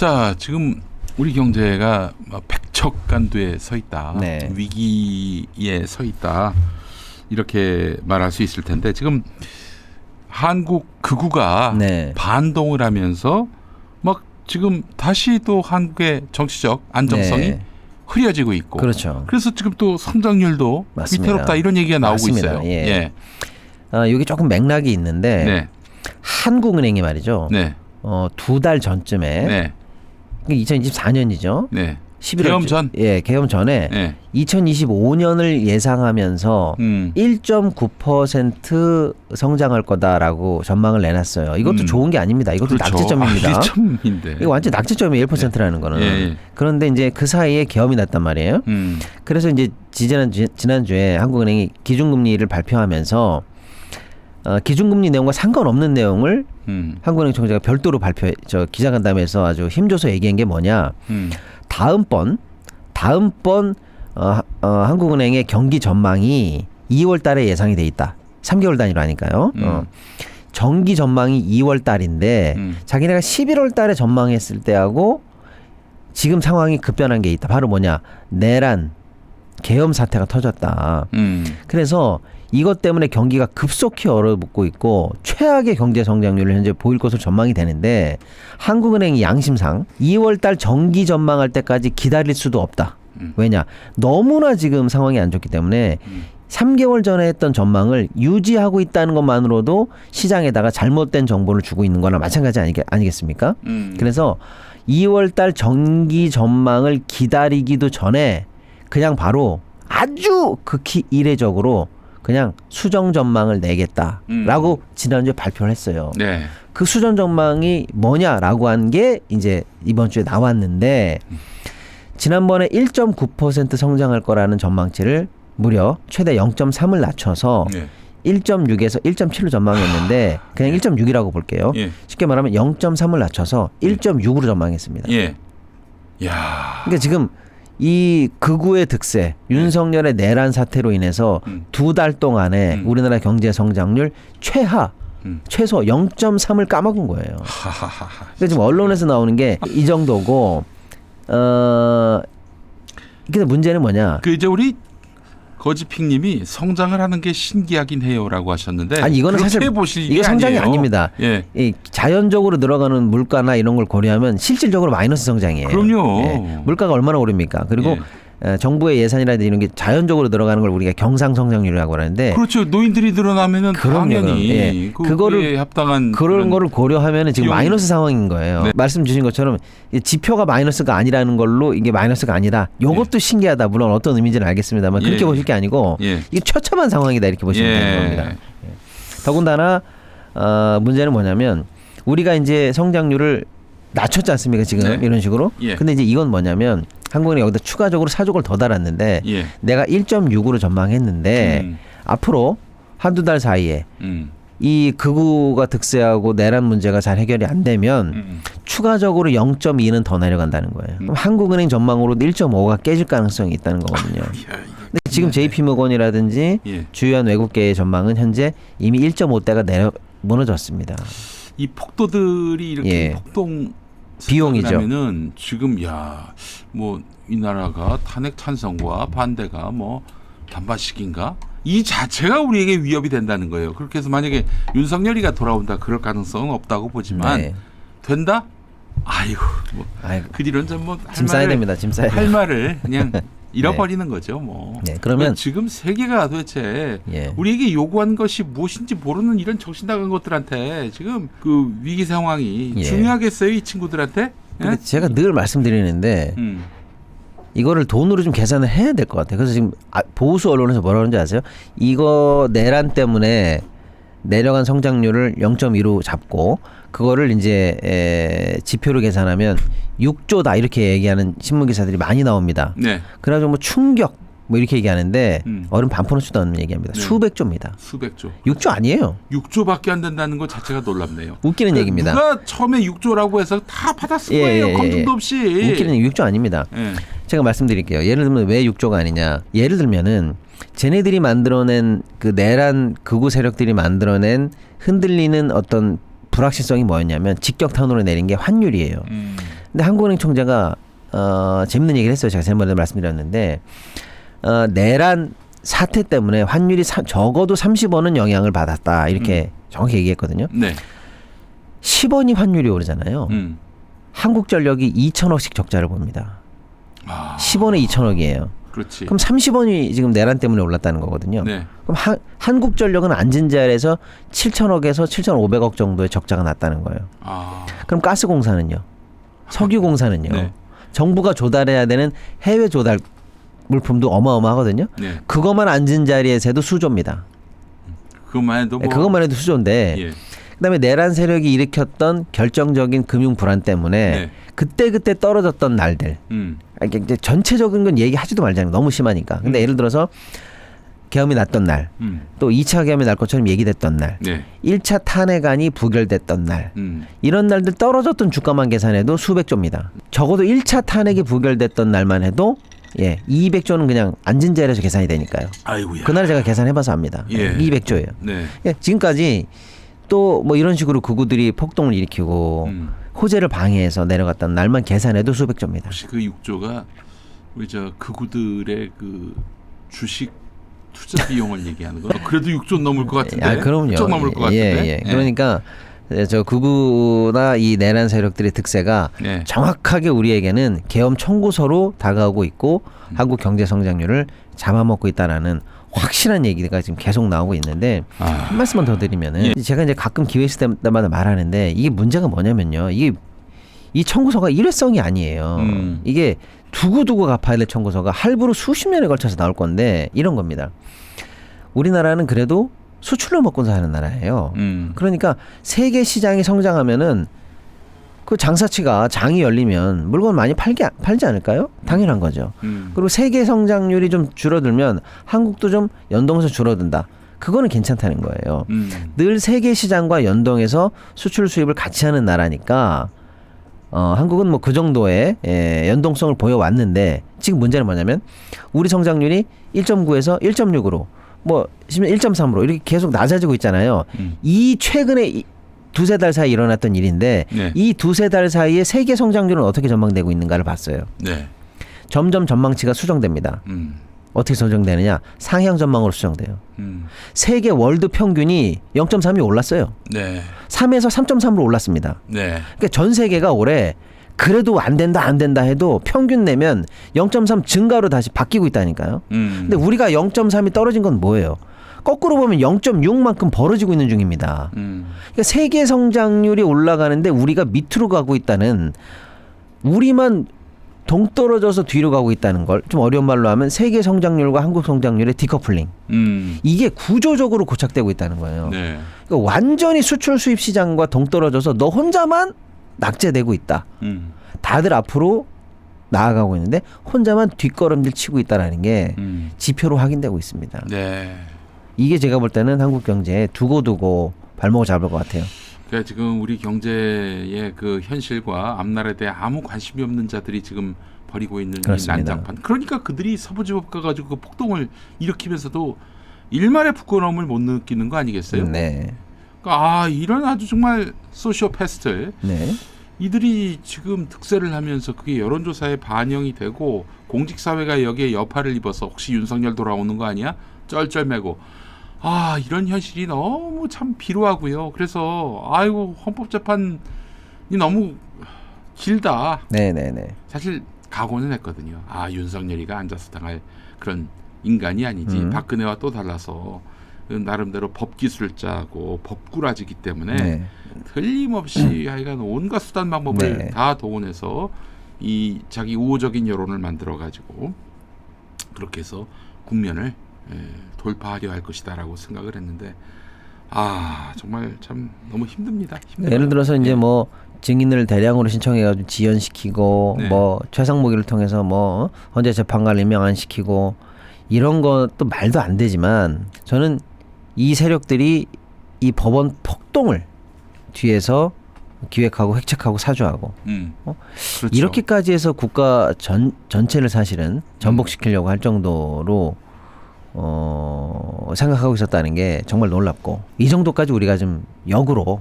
자, 지금 우리 경제가 백척간두에 서 있다. 네. 위기에 서 있다. 이렇게 말할 수 있을 텐데 지금 한국 극우가 네. 반동을 하면서 막 지금 다시 또 한국의 정치적 안정성이 네. 흐려지고 있고. 그렇죠. 그래서 지금 또 성장률도 맞습니다. 위태롭다 이런 얘기가 나오고 맞습니다. 있어요. 예. 여기 조금 맥락이 있는데 네. 한국은행이 말이죠. 네. 2달 전쯤에 네. 2024년이죠. 네. 11월 개엄 전? 예, 개엄 전에 네. 2025년을 예상하면서 1.9% 성장할 거다라고 전망을 내놨어요. 이것도 좋은 게 아닙니다. 이것도 그렇죠. 낙제점입니다. 낙제점인데. 이거 완전 낙제점이에요. 1%라는 거는. 예. 그런데 이제 그 사이에 계엄이 났단 말이에요. 그래서 이제 지난주에 한국은행이 기준금리를 발표하면서 기준금리 내용과 상관없는 내용을 한국은행 총재가 별도로 기자간담회에서 아주 힘줘서 얘기한 게 뭐냐. 다음번 한국은행의 경기 전망이 2월 달에 예상이 돼 있다. 3개월 단위로 하니까요. 정기 전망이 2월 달인데 자기네가 11월 달에 전망했을 때하고 지금 상황이 급변한 게 있다. 바로 뭐냐. 내란 계엄 사태가 터졌다. 그래서 이것 때문에 경기가 급속히 얼어붙고 있고 최악의 경제 성장률을 현재 보일 것으로 전망이 되는데 한국은행이 양심상 2월 달 정기 전망할 때까지 기다릴 수도 없다. 왜냐? 너무나 지금 상황이 안 좋기 때문에 3개월 전에 했던 전망을 유지하고 있다는 것만으로도 시장에다가 잘못된 정보를 주고 있는 거나 마찬가지 아니겠습니까? 그래서 2월 달 정기 전망을 기다리기도 전에 그냥 바로 아주 극히 이례적으로 그냥 수정 전망을 내겠다라고 지난주에 발표를 했어요. 네. 그 수정 전망이 뭐냐라고 한 게 이제 이번 주에 나왔는데 지난번에 1.9% 성장할 거라는 전망치를 무려 최대 0.3을 낮춰서 네. 1.6에서 1.7로 전망했는데 그냥 1.6이라고 볼게요. 예. 쉽게 말하면 0.3을 낮춰서 1.6으로 전망했습니다. 예. 야. 그러니까 지금 이 극우의 득세, 윤석열의 내란 사태로 인해서 2달 동안에 우리나라 경제 성장률 최소 0.3을 까먹은 거예요. 그러니까 지금 언론에서 나오는 게 이 정도고, 근데 문제는 뭐냐? 그 이제 우리 거지픽님이 성장을 하는 게 신기하긴 해요라고 하셨는데 아니 이거는 사실 이게 성장이 아니에요. 아닙니다. 예. 이 자연적으로 들어가는 물가나 이런 걸 고려하면 실질적으로 마이너스 성장이에요. 그럼요. 예. 물가가 얼마나 오릅니까? 그리고 예. 정부의 예산이라든지 이런 게 자연적으로 들어가는 걸 우리가 경상성장률이라고 하는데 그렇죠. 노인들이 늘어나면은 당연히 예. 그거를 합당한 그런 거를 고려하면 지금 비용. 마이너스 상황인 거예요. 네. 말씀 주신 것처럼 지표가 마이너스가 아니라는 걸로 이게 마이너스가 아니다. 이것도 신기하다. 물론 어떤 의미인지는 알겠습니다만 그렇게 예. 보실 게 아니고 이게 처참한 상황이다 이렇게 보시면 되는 겁니다. 예. 더군다나 문제는 뭐냐면 우리가 이제 성장률을 낮췄지 않습니까 지금 네. 이런 식으로. 예. 근데 이제 이건 뭐냐면 한국은행이 여기다 추가적으로 사족을 더 달았는데 예. 내가 1.6으로 전망했는데 앞으로 한두 달 사이에 이 극우가 득세하고 내란 문제가 잘 해결이 안 되면 추가적으로 0.2는 더 내려간다는 거예요. 그럼 한국은행 전망으로도 1.5가 깨질 가능성이 있다는 거거든요. 근데 지금 JP모건이라든지 예. 주요한 외국계의 전망은 현재 이미 1.5대가 무너졌습니다. 이 폭도들이 이렇게 예. 폭동 비용이죠. 하면은 지금 뭐 이 나라가 탄핵 찬성과 반대가 뭐 반반씩인가? 이 자체가 우리에게 위협이 된다는 거예요. 그렇게 해서 만약에 윤석열이가 돌아온다 그럴 가능성은 없다고 보지만 네. 된다? 아이고 그 뒤로는 좀 짐 싸야 됩니다. 짐 싸야 할 돼요. 말을 그냥 잃어버리는 거죠. 뭐. 네, 그러면 지금 세계가 도대체 예. 우리에게 요구한 것이 무엇인지 모르는 이런 정신 나간 것들한테 지금 그 위기 상황이 예. 중요하겠어요, 이 친구들한테? 근데 제가 늘 말씀드리는데 이거를 돈으로 좀 계산을 해야 될 것 같아요. 그래서 지금 보수 언론에서 뭐라 그러는지 아세요? 이거 내란 때문에 내려간 성장률을 0.2로 잡고 그거를 이제 지표로 계산하면 6조다 이렇게 얘기하는 신문 기사들이 많이 나옵니다. 네. 그래가지고 뭐 충격 뭐 이렇게 얘기하는데 얼음 반푼을 수도 않는 얘기합니다. 네. 수백조입니다. 수백조. 6조 아니에요. 6조밖에 안 된다는 것 자체가 놀랍네요. 웃기는 얘기입니다. 누가 처음에 6조라고 해서 다 받았을 거예요. 검증도 없이. 웃기는 6조 아닙니다. 예. 제가 말씀드릴게요. 예를 들면 왜 6조가 아니냐. 예를 들면은 쟤네들이 만들어낸 그 내란 극우 세력들이 만들어낸 흔들리는 어떤 불확실성이 뭐였냐면 직격탄으로 내린 게 환율이에요. 근데 한국은행 총재가 재밌는 얘기를 했어요. 제가 지난번에 말씀드렸는데 내란 사태 때문에 환율이 적어도 30원은 영향을 받았다. 이렇게 정확히 얘기했거든요. 네. 10원이 환율이 오르잖아요. 한국전력이 2천억씩 적자를 봅니다. 10원에 2천억이에요. 그렇지. 그럼 30원이 지금 내란 때문에 올랐다는 거거든요. 네. 그럼 한국전력은 앉은 자리에서 7천억에서 7,500억 정도의 적자가 났다는 거예요. 그럼 가스공사는요? 석유공사는요? 네. 정부가 조달해야 되는 해외 조달 물품도 어마어마하거든요. 네. 그것만 앉은 자리에서도 수조입니다. 그것만 해도 뭐 그것만 해도 수조인데 예. 그다음에 내란 세력이 일으켰던 결정적인 금융 불안 때문에 네. 그때 떨어졌던 날들 이제 전체적인 건 얘기하지도 말자는 너무 심하니까. 근데 예를 들어서 계엄이 났던 날, 또 2차 계엄이 날 것처럼 얘기됐던 날, 네. 1차 탄핵안이 부결됐던 날, 이런 날들 떨어졌던 주가만 계산해도 수백조입니다. 적어도 1차 탄핵이 부결됐던 날만 해도 200조는 그냥 앉은 자리에서 계산이 되니까요. 아이고야. 그날 제가 계산해봐서 압니다. 예. 200조예요. 네. 지금까지 또 뭐 이런 식으로 극우들이 폭동을 일으키고 호재를 방해해서 내려갔던 날만 계산해도 수백조입니다. 혹시 그 6조가 우리 저 극우들의 그 주식 투자 비용을 얘기하는 거? 그래도 6조 넘을 것 같은데. 그럼요. 6조 넘을 것 같은데. 그러니까 저 극우나 이 내란 세력들의 득세가 네. 정확하게 우리에게는 계엄 청구서로 다가오고 있고 한국 경제 성장률을 잡아먹고 있다라는 확실한 얘기가 지금 계속 나오고 있는데 한 말씀만 더 드리면은 제가 이제 가끔 기회 있을 때마다 말하는데 이게 문제가 뭐냐면요. 이게 이 청구서가 일회성이 아니에요. 이게 두고두고 갚아야 될 청구서가 할부로 수십 년에 걸쳐서 나올 건데 이런 겁니다. 우리나라는 그래도 수출로 먹고 사는 나라예요. 그러니까 세계 시장이 성장하면은 그 장사치가 장이 열리면 물건 많이 팔지 않을까요? 당연한 거죠. 그리고 세계 성장률이 좀 줄어들면 한국도 좀 연동해서 줄어든다. 그거는 괜찮다는 거예요. 늘 세계 시장과 연동해서 수출 수입을 같이 하는 나라니까 한국은 뭐 그 정도의 연동성을 보여왔는데 지금 문제는 뭐냐면 우리 성장률이 1.9에서 1.6으로 뭐 1.3으로 이렇게 계속 낮아지고 있잖아요. 이 최근에 두세 달 사이 일어났던 일인데 이 두세 달 사이에 세계 성장률은 어떻게 전망되고 있는가를 봤어요. 네. 점점 전망치가 수정됩니다. 어떻게 수정되느냐? 상향 전망으로 수정돼요. 세계 월드 평균이 0.3이 올랐어요. 네. 3에서 3.3으로 올랐습니다. 네. 그러니까 전 세계가 올해 그래도 안 된다 해도 평균 내면 0.3 증가로 다시 바뀌고 있다니까요. 근데 우리가 0.3이 떨어진 건 뭐예요? 거꾸로 보면 0.6만큼 벌어지고 있는 중입니다. 그러니까 세계 성장률이 올라가는데 우리가 밑으로 가고 있다는 우리만 동떨어져서 뒤로 가고 있다는 걸 좀 어려운 말로 하면 세계 성장률과 한국 성장률의 디커플링. 이게 구조적으로 고착되고 있다는 거예요. 네. 그러니까 완전히 수출 수입 시장과 동떨어져서 너 혼자만 낙제되고 있다. 다들 앞으로 나아가고 있는데 혼자만 뒷걸음질 치고 있다라는 게 지표로 확인되고 있습니다. 네. 이게 제가 볼 때는 한국 경제에 두고두고 발목을 잡을 것 같아요. 그러니까 지금 우리 경제의 그 현실과 앞날에 대해 아무 관심이 없는 자들이 지금 벌이고 있는 이 난장판. 그러니까 그들이 서부지법 가가지고 그 폭동을 일으키면서도 일말의 부끄러움을 못 느끼는 거 아니겠어요? 네. 그러니까 이런 아주 정말 소시오패스트. 네. 이들이 지금 득세를 하면서 그게 여론조사에 반영이 되고 공직사회가 여기에 여파를 입어서 혹시 윤석열 돌아오는 거 아니야? 쩔쩔매고 이런 현실이 너무 참 비루하고요. 그래서 헌법재판이 너무 길다. 네네네. 사실 각오는 했거든요. 윤석열이가 앉아서 당할 그런 인간이 아니지. 박근혜와 또 달라서 나름대로 법기술을 짜고 법꾸라지기 때문에 틀림없이 하여간 온갖 수단 방법을 다 동원해서 이 자기 우호적인 여론을 만들어가지고 그렇게 해서 국면을 돌파하려 할 것이다라고 생각을 했는데 정말 참 너무 힘듭니다. 예를 들어서 이제 뭐 증인을 대량으로 신청해가지고 지연시키고 뭐 최상무기를 통해서 뭐 헌재 재판관 임명 안 시키고 이런 것도 말도 안 되지만 저는 이 세력들이 이 법원 폭동을 뒤에서 기획하고 획책하고 사주하고 그렇죠. 이렇게까지 해서 국가 전체를 사실은 전복시키려고 할 정도로 생각하고 있었다는 게 정말 놀랍고 이 정도까지 우리가 좀 역으로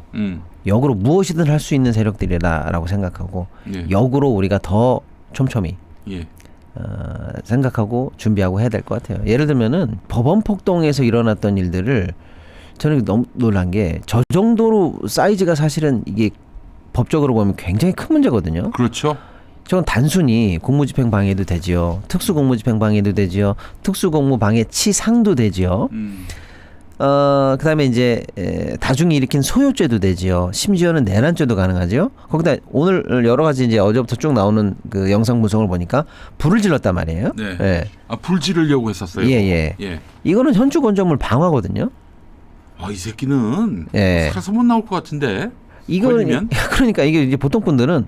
무엇이든 할 수 있는 세력들이다라고 생각하고 예. 역으로 우리가 더 촘촘히 예. 생각하고 준비하고 해야 될 것 같아요. 예를 들면은 법원 폭동에서 일어났던 일들을 저는 너무 놀란 게 저 정도로 사이즈가 사실은 이게 법적으로 보면 굉장히 큰 문제거든요. 그렇죠. 저건 단순히 공무집행 방해도 되지요. 특수공무집행 방해도 되지요. 특수공무방해 치상도 되지요. 그다음에 이제 다중이 일으킨 소요죄도 되지요. 심지어는 내란죄도 가능하죠. 거기다 오늘 여러 가지 이제 어제부터 쭉 나오는 그 영상 분석을 보니까 불을 질렀단 말이에요. 네. 예. 아, 불 지르려고 했었어요. 예. 예. 이거는 현주 건조물 방화거든요. 아, 이 새끼는 예. 살아서 못 나올 것 같은데. 이거 걸리면? 그러니까 이게 이제 보통 분들은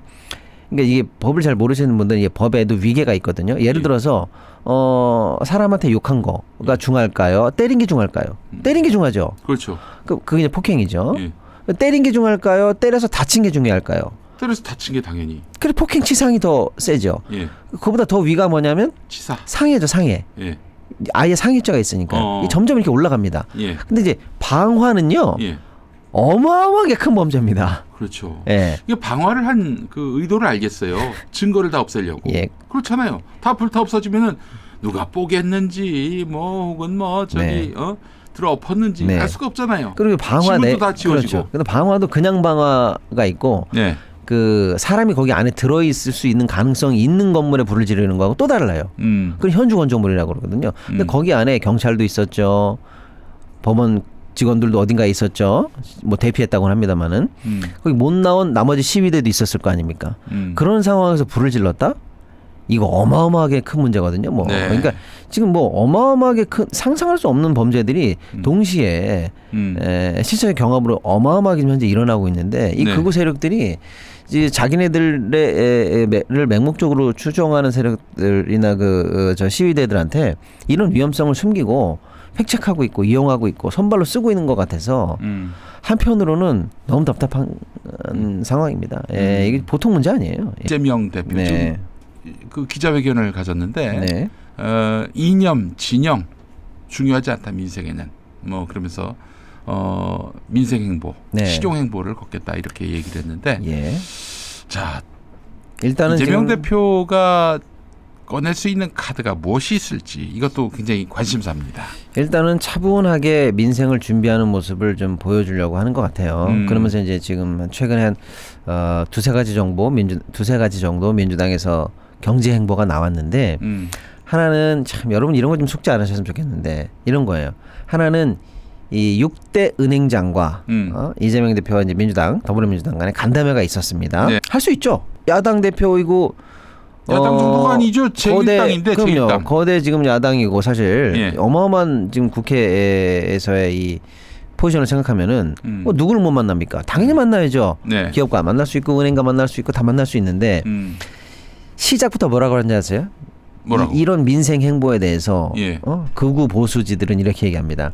그러니까 이게 법을 잘 모르시는 분들은 이게 법에도 위계가 있거든요. 예를 들어서 사람한테 욕한 거가 중할까요? 때린 게 중할까요? 때린 게 중하죠. 그렇죠. 그게 이제 폭행이죠. 예. 때린 게 중할까요? 때려서 다친 게 중요할까요? 때려서 다친 게 당연히. 그래 폭행 치상이 더 세죠. 예. 그거보다 더 위가 뭐냐면 치사. 상해죠, 상해. 예. 아예 상해죄가 있으니까 이게 점점 이렇게 올라갑니다. 예. 근데 이제 방화는요. 예. 어마어마하게 큰 범죄입니다. 그렇죠. 예. 이게 방화를 한 그 의도를 알겠어요. 증거를 다 없애려고. 예. 그렇잖아요. 다 불타 없어지면은 누가 뽀겠는지 뭐 혹은 뭐 저기 네. 들어 엎었는지 네. 알 수가 없잖아요. 그리고 방화 지문도 다 지워지고. 그렇죠. 근데 방화도 그냥 방화가 있고 네. 그 사람이 거기 안에 들어 있을 수 있는 가능성이 있는 건물에 불을 지르는 거하고 또 달라요. 그걸 현주 건조물이라고 그러거든요. 근데 거기 안에 경찰도 있었죠. 법원 직원들도 어딘가에 있었죠. 뭐 대피했다고는 합니다만은 거기 못 나온 나머지 시위대도 있었을 거 아닙니까? 그런 상황에서 불을 질렀다? 이거 어마어마하게 큰 문제거든요. 뭐 네. 그러니까 지금 뭐 어마어마하게 큰 상상할 수 없는 범죄들이 동시에 실제의 경험으로 어마어마하게 현재 일어나고 있는데 이 네. 극우 세력들이 이제 자기네들을 맹목적으로 추종하는 세력들이나 저 시위대들한테 이런 위험성을 숨기고 획책하고 있고 이용하고 있고 손발로 쓰고 있는 것 같아서 한편으로는 너무 답답한 상황입니다. 예, 이게 보통 문제 아니에요. 예. 이재명 대표 네. 지금 그 기자회견을 가졌는데 네. 이념, 진영 중요하지 않다 민생에는 뭐 그러면서 민생 행보, 네. 실용 행보를 걷겠다 이렇게 얘기를 했는데 예. 자 일단은 이재명 지금 대표가 꺼낼 수 있는 카드가 무엇이 있을지 이것도 굉장히 관심사입니다. 일단은 차분하게 민생을 준비하는 모습을 좀 보여주려고 하는 것 같아요. 그러면서 이제 지금 최근에 한 두세 가지 정도 민주당에서 경제 행보가 나왔는데 하나는 참 여러분 이런 거 좀 속지 않으셨으면 좋겠는데 이런 거예요. 하나는 이 6대 은행장과 이재명 대표와 이제 민주당, 더불어민주당 간에 간담회가 있었습니다. 네. 할 수 있죠. 야당 대표이고 야당 정도가 아니죠. 제1당인데 그럼요. 제1당. 거대 지금 야당이고 사실 예. 어마어마한 지금 국회에서의 이 포지션을 생각하면은 누구를 못 만납니까? 당연히 만나야죠. 네. 기업가 만날 수 있고 은행가 만날 수 있고 다 만날 수 있는데 시작부터 뭐라고 하는지 아세요? 뭐라고? 이런 민생 행보에 대해서 예. 극우 보수지들은 이렇게 얘기합니다.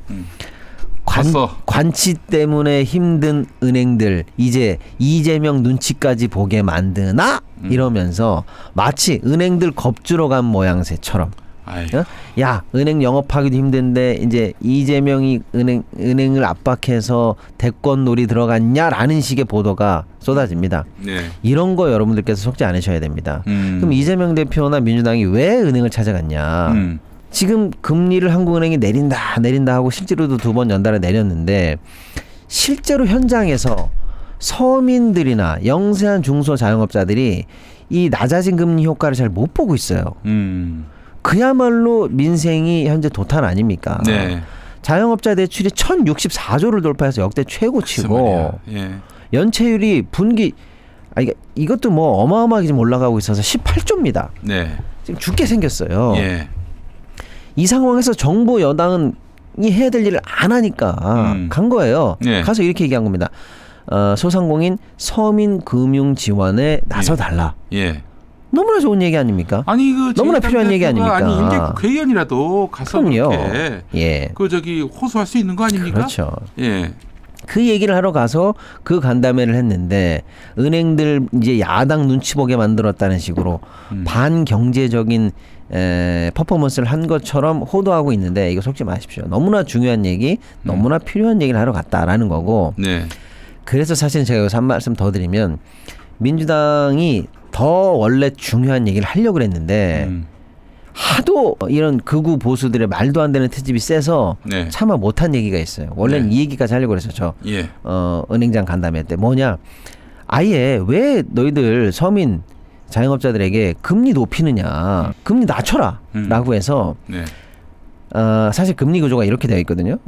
봤어. 관치 때문에 힘든 은행들 이제 이재명 눈치까지 보게 만드나? 이러면서 마치 은행들 겁주러 간 모양새처럼 야 은행 영업하기도 힘든데 이제 이재명이 은행을 압박해서 대권놀이 들어갔냐라는 식의 보도가 쏟아집니다. 네. 이런 거 여러분들께서 속지 않으셔야 됩니다. 그럼 이재명 대표나 민주당이 왜 은행을 찾아갔냐? 지금 금리를 한국은행이 내린다 하고 실제로도 2번 연달아 내렸는데 실제로 현장에서 서민들이나 영세한 중소자영업자들이 이 낮아진 금리 효과를 잘 못 보고 있어요. 그야말로 민생이 현재 도탄 아닙니까? 네. 자영업자 대출이 1064조를 돌파해서 역대 최고치고 예. 연체율이 분기 이것도 뭐 어마어마하게 지금 올라가고 있어서 18조입니다. 네. 지금 죽게 생겼어요. 예. 이 상황에서 정부 여당은 이 해야 될 일을 안 하니까 간 거예요. 예. 가서 이렇게 얘기한 겁니다. 소상공인 서민 금융 지원에 나서달라. 예. 너무나 좋은 얘기 아닙니까? 아니 그 너무나 필요한 얘기 아닙니까? 아니 이제 국회의원이라도 가서 그럼요. 그렇게 예. 그 저기 호소할 수 있는 거 아닙니까? 그렇죠. 예. 그 얘기를 하러 가서 그 간담회를 했는데 은행들 이제 야당 눈치 보게 만들었다는 식으로 반경제적인 퍼포먼스를 한 것처럼 호도하고 있는데 이거 속지 마십시오. 너무나 중요한 얘기, 너무나 필요한 얘기를 하러 갔다라는 거고. 네. 그래서 사실 제가 여기서 한 말씀 더 드리면 민주당이 더 원래 중요한 얘기를 하려고 그랬는데 하도 이런 극우 보수들의 말도 안 되는 트집이 세서 네. 차마 못한 얘기가 있어요. 원래는 네. 이 얘기까지 하려고 그랬었죠. 예. 은행장 간담회 때 뭐냐. 아예 왜 너희들 서민 자영업자들에게 금리 높이느냐. 금리 낮춰라. 라고 해서 네. 사실 금리 구조가 이렇게 되어 있거든요.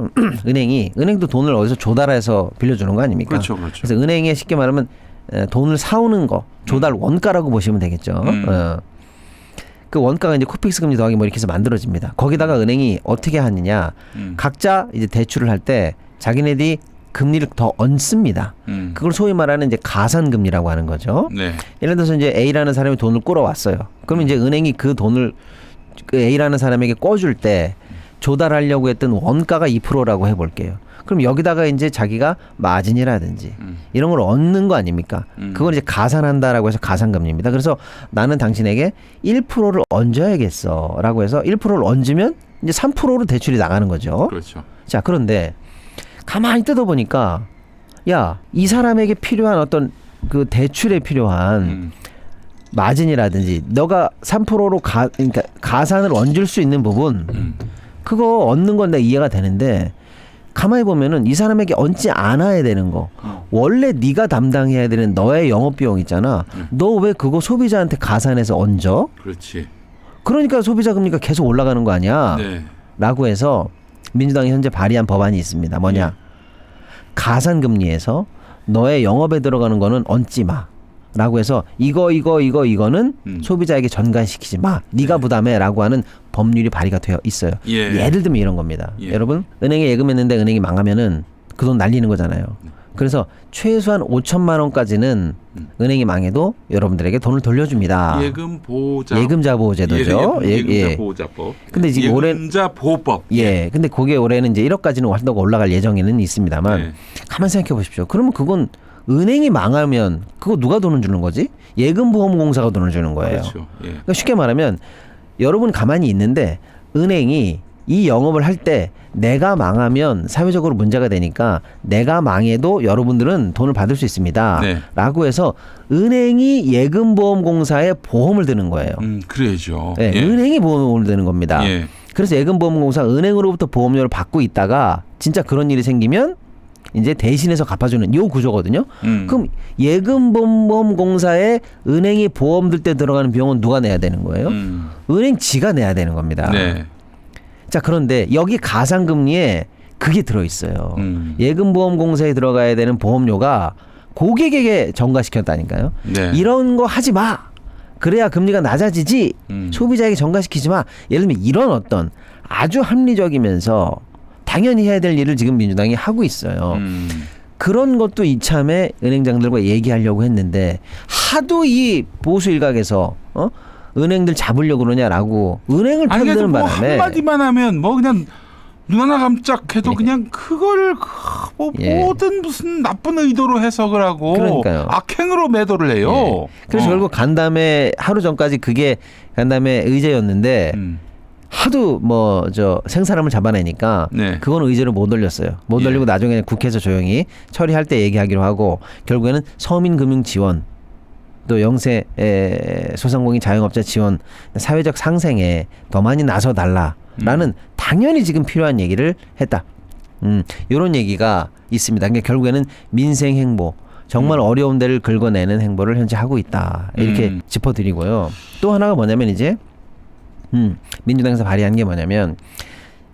은행도 돈을 어디서 조달해서 빌려주는 거 아닙니까? 그렇죠, 그렇죠. 그래서 은행에 쉽게 말하면 돈을 사오는 거 조달 원가라고 보시면 되겠죠. 그 원가가 이제 코픽스 금리 더하기 뭐 이렇게 해서 만들어집니다. 거기다가 은행이 어떻게 하느냐. 각자 이제 대출을 할 때 자기네들이 금리를 더 얹습니다. 그걸 소위 말하는 이제 가산금리라고 하는 거죠. 네. 예를 들어서 이제 A라는 사람이 돈을 끌어왔어요. 그러면 이제 은행이 그 돈을 그 A라는 사람에게 꿔줄 때 조달하려고 했던 원가가 2%라고 해볼게요. 그럼 여기다가 이제 자기가 마진이라든지 이런 걸 얻는 거 아닙니까? 그걸 이제 가산한다라고 해서 가산금리입니다. 그래서 나는 당신에게 1%를 얹어야겠어라고 해서 1%를 얹으면 이제 3%로 대출이 나가는 거죠. 그렇죠. 자, 그런데 가만히 뜯어보니까 야, 이 사람에게 필요한 어떤 그 대출에 필요한 마진이라든지 너가 3%로 그러니까 가산을 얹을 수 있는 부분 그거 얻는 건 내가 이해가 되는데 가만히 보면은 이 사람에게 얹지 않아야 되는 거 원래 네가 담당해야 되는 너의 영업비용 있잖아. 너 왜 그거 소비자한테 가산해서 얹어? 그렇지. 그러니까 소비자 금리가 계속 올라가는 거 아니야. 네. 라고 해서 민주당이 현재 발의한 법안이 있습니다. 뭐냐. 가산금리에서 너의 영업에 들어가는 거는 얹지 마. 라고 해서 이거는 소비자에게 전가시키지 마. 네가 부담해. 라고 하는 법률이 발의가 되어 있어요. 예를 들면 이런 겁니다. 여러분 은행에 예금했는데 은행이 망하면은 그 돈 날리는 거잖아요. 그래서 최소한 5천만 원까지는 은행이 망해도 여러분들에게 돈을 돌려줍니다. 예금자 보호 제도죠. 예금자 보호자법. 근데 지금 예금자 보호법. 예. 근데 그게 올해는 이제 1억까지는 활동가 올라갈 예정에는 있습니다만 가만 생각해 보십시오. 그러면 그건 은행이 망하면 그거 누가 돈을 주는 거지? 예금보험공사가 돈을 주는 거예요. 그렇죠. 예. 그러니까 쉽게 말하면 여러분 가만히 있는데 은행이 이 영업을 할 때 내가 망하면 사회적으로 문제가 되니까 내가 망해도 여러분들은 돈을 받을 수 있습니다. 네. 라고 해서 은행이 예금보험공사에 보험을 드는 거예요. 그래야죠. 네, 은행이 보험을 드는 겁니다. 예. 그래서 예금보험공사 은행으로부터 보험료를 받고 있다가 진짜 그런 일이 생기면 이제 대신해서 갚아주는 이 구조거든요. 그럼 예금보험공사에 은행이 보험 들 때 들어가는 비용은 누가 내야 되는 거예요? 은행 지가 내야 되는 겁니다. 네. 자, 그런데 여기 가산금리에 그게 들어있어요. 예금보험공사에 들어가야 되는 보험료가 고객에게 전가시켰다니까요. 네. 이런 거 하지 마. 그래야 금리가 낮아지지. 소비자에게 전가시키지 마. 예를 들면 이런 어떤 아주 합리적이면서 당연히 해야 될 일을 지금 민주당이 하고 있어요. 그런 것도 이참에 은행장들과 얘기하려고 했는데 하도 이 보수 일각에서 은행들 잡으려고 그러냐라고 은행을 편드는 뭐 바람에 한마디만 하면 뭐 그냥 눈 하나 깜짝해도 그냥 그걸 뭐 모든 무슨 나쁜 의도로 해석을 하고 그러니까요. 악행으로 매도를 해요. 그래서 결국 간담회 하루 전까지 그게 간담회 의제였는데 하도 뭐 생사람을 잡아내니까 그건 의제를 못 올렸어요. 못 올리고 나중에 국회에서 조용히 처리할 때 얘기하기로 하고 결국에는 서민금융 지원 또 영세 소상공인 자영업자 지원 사회적 상생에 더 많이 나서 달라라는 당연히 지금 필요한 얘기를 했다. 이런 얘기가 있습니다. 그러니까 결국에는 민생 행보 정말 어려운 데를 긁어내는 행보를 현재 하고 있다. 이렇게 짚어드리고요. 또 하나가 뭐냐면 이제 민주당에서 발의한 게 뭐냐면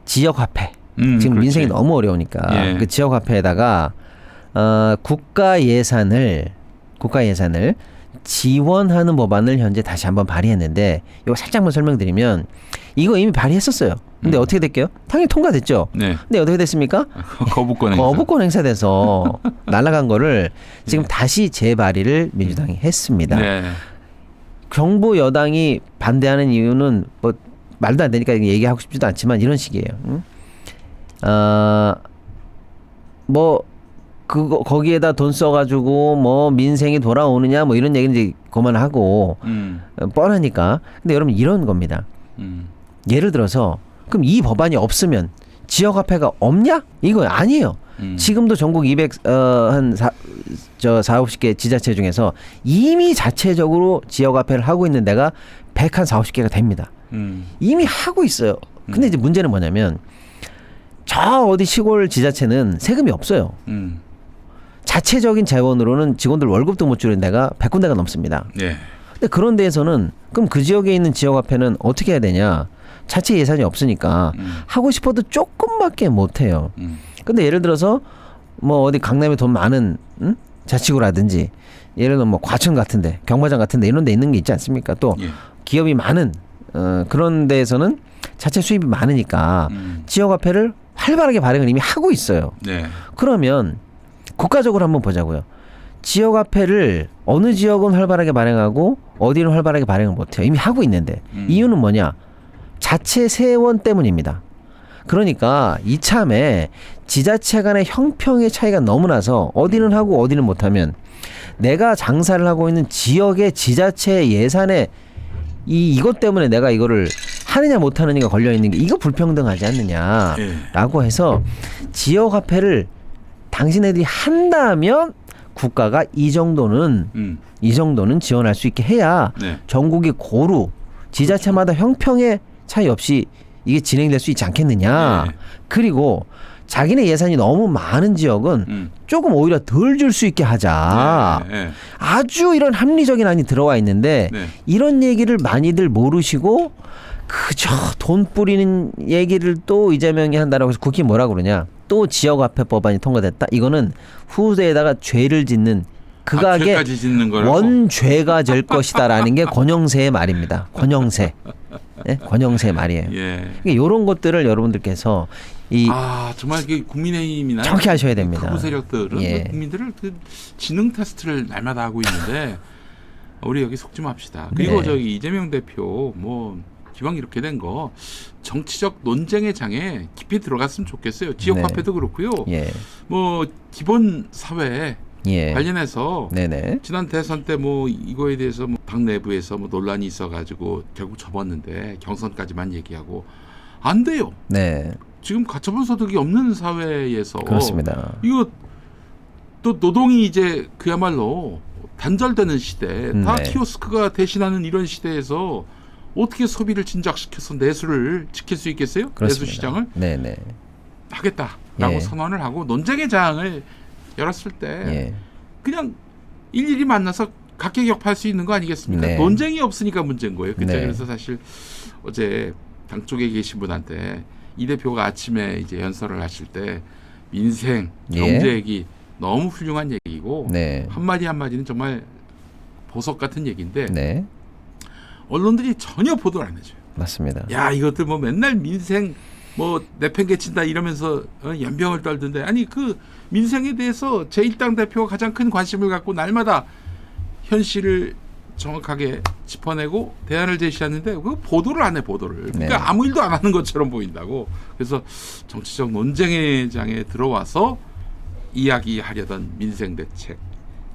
지역화폐. 지금 그렇지. 민생이 너무 어려우니까 그 지역화폐에다가 국가 예산을 지원하는 법안을 현재 다시 한번 발의했는데 이거 살짝만 설명드리면 이거 이미 발의했었어요. 근데 어떻게 됐게요? 당연히 통과됐죠. 근데 어떻게 됐습니까? 거부권 행사돼서 날아간 거를 지금 다시 재발의를 민주당이 했습니다. 정부 여당이 반대하는 이유는 뭐 말도 안 되니까 얘기하고 싶지도 않지만 이런 식이에요. 뭐 그거 거기에다 돈 써가지고 뭐 민생이 돌아오느냐 뭐 이런 얘기는 이제 그만하고 뻔하니까. 근데 여러분 이런 겁니다. 예를 들어서 그럼 이 법안이 없으면 지역화폐가 없냐? 이거 아니에요. 지금도 전국 450개 지자체 중에서 이미 자체적으로 지역화폐를 하고 있는 데가 140개가 됩니다. 이미 하고 있어요. 근데 이제 문제는 뭐냐면 저 어디 시골 지자체는 세금이 없어요. 자체적인 재원으로는 직원들 월급도 못 주는 데가 100군데가 넘습니다. 예. 근데 그런 데에서는 그럼 그 지역에 있는 지역화폐는 어떻게 해야 되냐? 자체 예산이 없으니까 하고 싶어도 조금밖에 못 해요. 근데 예를 들어서 뭐 어디 강남에 돈 많은 자치구라든지 예를 들어 뭐 과천 같은데 경마장 같은데 이런 데 있는 게 있지 않습니까? 또 예. 기업이 많은 그런 데에서는 자체 수입이 많으니까 지역화폐를 활발하게 발행을 이미 하고 있어요. 네. 그러면 국가적으로 한번 보자고요. 지역화폐를 어느 지역은 활발하게 발행하고 어디는 활발하게 발행을 못해요. 이미 하고 있는데 이유는 뭐냐? 자체 세원 때문입니다. 그러니까 이참에 지자체 간의 형평의 차이가 너무 나서 어디는 하고 어디는 못하면 내가 장사를 하고 있는 지역의 지자체 예산에 이것 때문에 내가 이거를 하느냐 못하느냐가 걸려있는 게 이거 불평등하지 않느냐라고 해서 지역화폐를 당신네들이 한다면 국가가 이 정도는 지원할 수 있게 해야 네. 전국이 고루 지자체마다 형평의 차이 없이 이게 진행될 수 있지 않겠느냐. 네. 그리고 자기네 예산이 너무 많은 지역은 조금 오히려 덜 줄 수 있게 하자. 네. 네. 아주 이런 합리적인 안이 들어와 있는데 네. 이런 얘기를 많이들 모르시고 그저 돈 뿌리는 얘기를 또 이재명이 한다라고 해서 국힘 뭐라 그러냐. 또 지역화폐 법안이 통과됐다. 이거는 후대에다가 죄를 짓는 극악의 죄까지 짓는 거라고? 원죄가 될 것이다라는 게 권영세의 말입니다. 권영세. 네? 권영세의 말이에요. 예. 이런 것들을 여러분들께서 정말 그 국민의힘이나 정확히 하셔야 됩니다. 극우 세력들은 예. 국민들을 그 지능 테스트를 날마다 하고 있는데 우리 여기 속지 맙시다. 그리고 네. 저기 이재명 대표 뭐 기왕 이렇게 된 거 정치적 논쟁의 장에 깊이 들어갔으면 좋겠어요. 지역화폐도 그렇고요. 예. 뭐 기본 사회 예. 관련해서 네네. 지난 대선 때 뭐 이거에 대해서 뭐 당 내부에서 뭐 논란이 있어가지고 결국 접었는데 경선까지만 얘기하고 안 돼요. 네. 지금 가처분 소득이 없는 사회에서 그렇습니다. 이거 또 노동이 이제 그야말로 단절되는 시대, 다 네. 키오스크가 대신하는 이런 시대에서 어떻게 소비를 진작시켜서 내수를 지킬 수 있겠어요? 그렇습니다. 내수 시장을 네네. 하겠다라고 예. 선언을 하고 논쟁의 장을 열었을 때 예. 그냥 일일이 만나서 각계격파할 수 있는 거 아니겠습니까? 네. 논쟁이 없으니까 문제인 거예요. 그죠? 네. 그래서 사실 어제 당 쪽에 계신 분한테 이 대표가 아침에 이제 연설을 하실 때 민생, 예. 경제 얘기 너무 훌륭한 얘기고 네. 한마디 한마디는 정말 보석 같은 얘기인데 네. 언론들이 전혀 보도를 안 해줘요. 맞습니다. 야, 이것들 뭐 맨날 민생 뭐 내팽개친다 이러면서 연병을 떨던데 아니 그 민생에 대해서 제1당 대표가 가장 큰 관심을 갖고 날마다 현실을 정확하게 짚어내고 대안을 제시하는데 그 보도를 안 해. 보도를. 그러니까 네. 아무 일도 안 하는 것처럼 보인다고. 그래서 정치적 논쟁의 장에 들어와서 이야기하려던 민생 대책,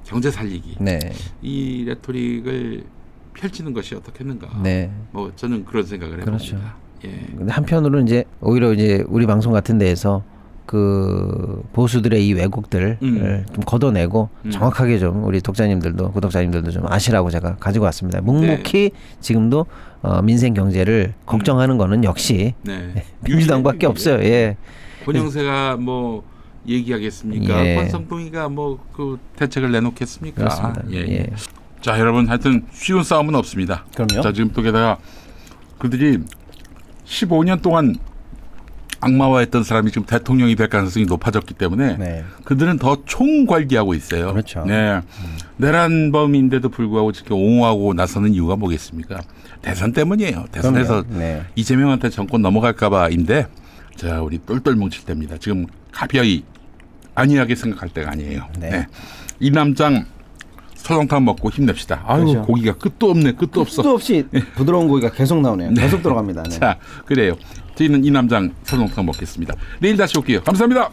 경제 살리기 네. 이 레토릭을 펼치는 것이 어떻겠는가. 네. 뭐 저는 그런 생각을 그렇죠. 해봅니다. 예. 근데 한편으로는 이제 오히려 이제 우리 방송 같은 데에서 그 보수들의 이 왜곡들을 좀 걷어내고 정확하게 좀 우리 독자님들도 구독자님들도 좀 아시라고 제가 가지고 왔습니다. 묵묵히 지금도 민생 경제를 걱정하는 거는 역시 네. 민주당밖에 없어요. 예. 권영세가 뭐 얘기하겠습니까? 예. 권성동이가 뭐 그 대책을 내놓겠습니까? 그렇습니다. 예. 자, 여러분 하여튼 쉬운 싸움은 없습니다. 그럼요. 자, 지금 또 게다가 그들이 15년 동안 악마화했던 사람이 지금 대통령이 될 가능성이 높아졌기 때문에 네. 그들은 더 총괄기하고 있어요. 그렇죠. 네. 내란범인데도 불구하고 지금 옹호하고 나서는 이유가 뭐겠습니까? 대선 때문이에요. 대선에서 그럼요. 네. 이재명한테 정권 넘어갈까봐인데 자, 우리 똘똘 뭉칠 때입니다. 지금 가벼이 안이하게 생각할 때가 아니에요. 네. 네. 이남장 설렁탕 먹고 힘냅시다. 아유, 그렇죠. 고기가 끝도 없네. 끝도 없어. 끝도 없이 부드러운 고기가 계속 나오네요. 계속 들어갑니다. 네. 자, 그래요. 저희는 이남장 설렁탕 먹겠습니다. 내일 다시 올게요. 감사합니다.